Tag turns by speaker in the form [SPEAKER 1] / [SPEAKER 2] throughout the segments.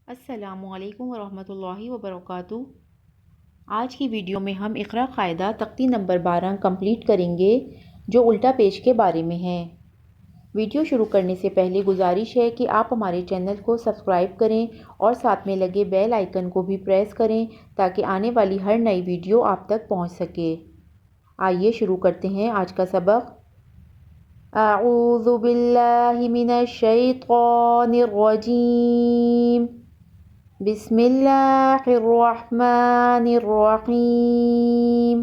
[SPEAKER 1] السلام علیکم ورحمۃ اللہ وبرکاتہ۔ آج کی ویڈیو میں ہم اقرا قاعدہ تختی نمبر 12 کمپلیٹ کریں گے جو الٹا پیش کے بارے میں ہے۔ ویڈیو شروع کرنے سے پہلے گزارش ہے کہ آپ ہمارے چینل کو سبسکرائب کریں اور ساتھ میں لگے بیل آئیکن کو بھی پریس کریں تاکہ آنے والی ہر نئی ویڈیو آپ تک پہنچ سکے۔ آئیے شروع کرتے ہیں آج کا سبق۔ اعوذ باللہ من الشیطان الرجیم، بسم اللہ الرحمن الرحیم۔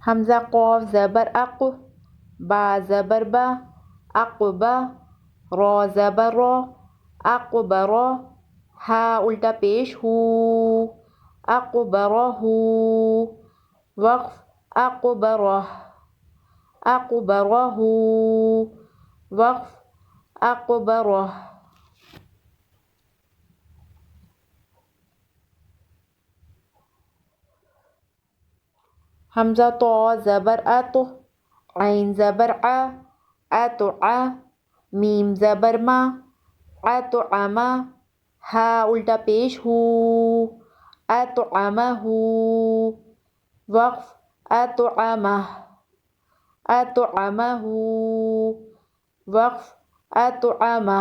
[SPEAKER 1] حمزہ قاف زبر اق، با زبر با، اقبا، را زبر را، اقبرا، ہا الٹا پیش ہو، اقبرہ، وقف اقبرہ، اقبرہ، وقف اقبرہ۔ حمزہ طا زبر ات، عین زبر ع، اتع، میم زبر ما، اطعما، ہا الٹا پیش ہو، اطعمہ، وقف اطعمہ، اطعمہ، وقف اطعمہ۔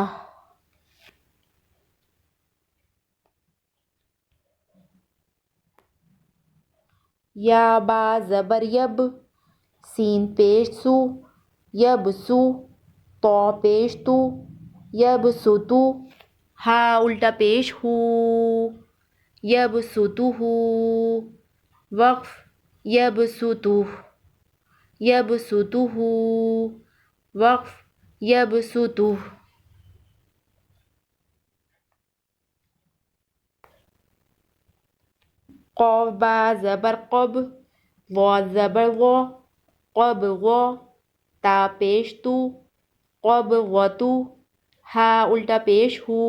[SPEAKER 1] یا با زبر یب، سین پیش سو، یب سو، تو پیش تو، یب ستو، ہا الٹا پیش ہو، یب ستو، وقف یب ستو، یب ستو، وقف یب ستو۔ قاف با زبر قب، وا زبر وا، قب وا، تا پیش تو، قب غتو، ہا الٹا پیش ہو،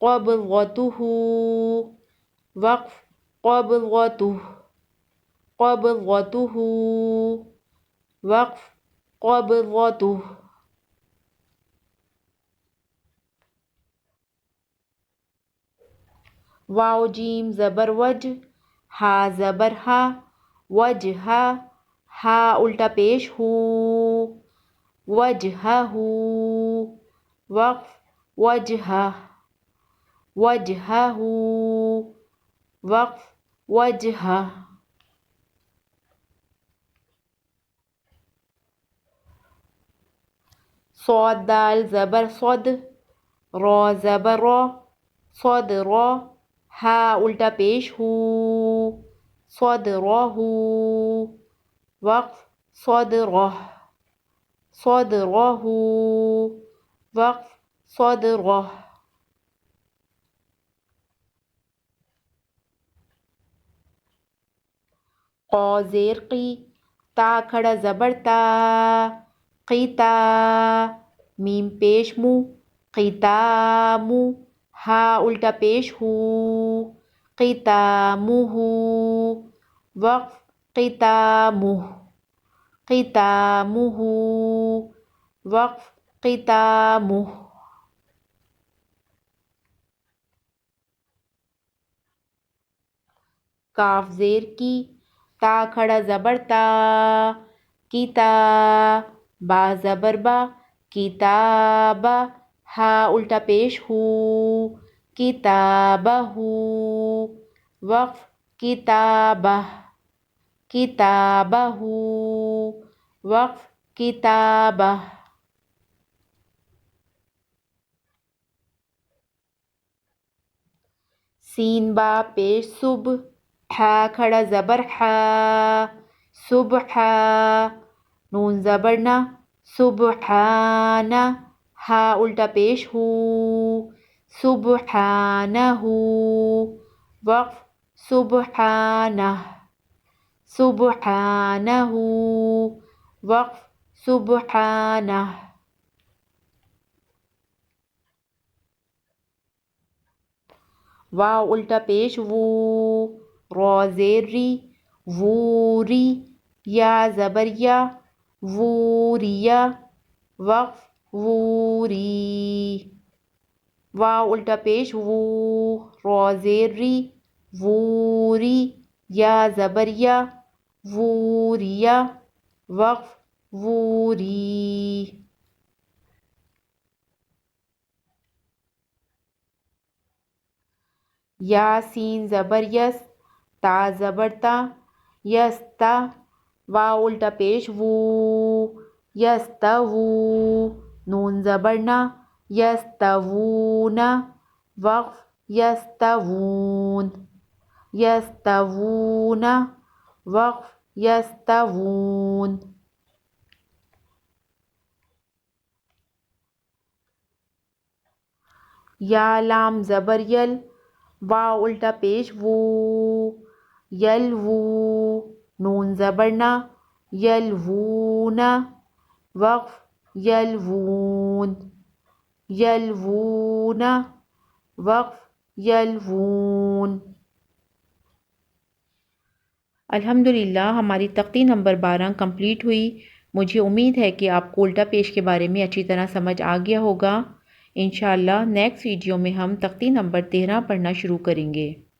[SPEAKER 1] قب غتو، وقف قب غتو، قب غتو، وقف قب غتو۔ واو جیم زبر وج، ہا زبر ہا، وجہا، ہا الٹا پیش ہو، وجہہ، وقف وجہہ، وجہہ، وقف وجہہ۔ صاد دال زبر صد، را زبر را، صد را، ہا الٹا پیش ہو، صدرہ، وقف صدرہ، صدرہ، وقف صدرہ۔ قا زیر قی، تا کھڑا زبر تا، قیتا، میم پیش مو، قیتامو، ہا الٹا پیش ہو، قیتامہ، وقف قیتامہ، قیتامہ، وقف قیتامہ۔ کاف زیر کی، تا کھڑا زبر تا، کیتا، با زبر با، کتابہ، ہا الٹا پیش ہو، کتابہ، وقف کتابہ، کتابہ، وقف کتابہ۔ سین با پیش صب، ہا کھڑا زبر ہا، صبح، نون زبر نا، سبحانہ، ہا الٹا پیش ہو، سبحانہ، وقف سبحانہ، سبحانہ، وقف سبحانہ۔ واو الٹا پیش وو، را زیر ری، ووری، یا زبر یا، ووریا وقف ووری، واو الٹا پیش وو، را زیر ری، ووری، یا زبر یا، ووریا وقف ووری، یا سین زبر یس، تا زبر تا، یستا، واو الٹا پیش وو، یستوو، نون زبر نا، یستوونا وقف یستوون، یستوونا وقف یستوون، یا لام زبر یل، واو الٹا پیش وو، یلوو، نون زبر نا، یلوونا وقف یلوون، یلوونا وقف یلوون۔ الحمدللہ ہماری تختی نمبر 12 کمپلیٹ ہوئی۔ مجھے امید ہے کہ آپ کو الٹا پیش کے بارے میں اچھی طرح سمجھ آ گیا ہوگا۔ انشاءاللہ نیکسٹ ویڈیو میں ہم تختی نمبر 13 پڑھنا شروع کریں گے۔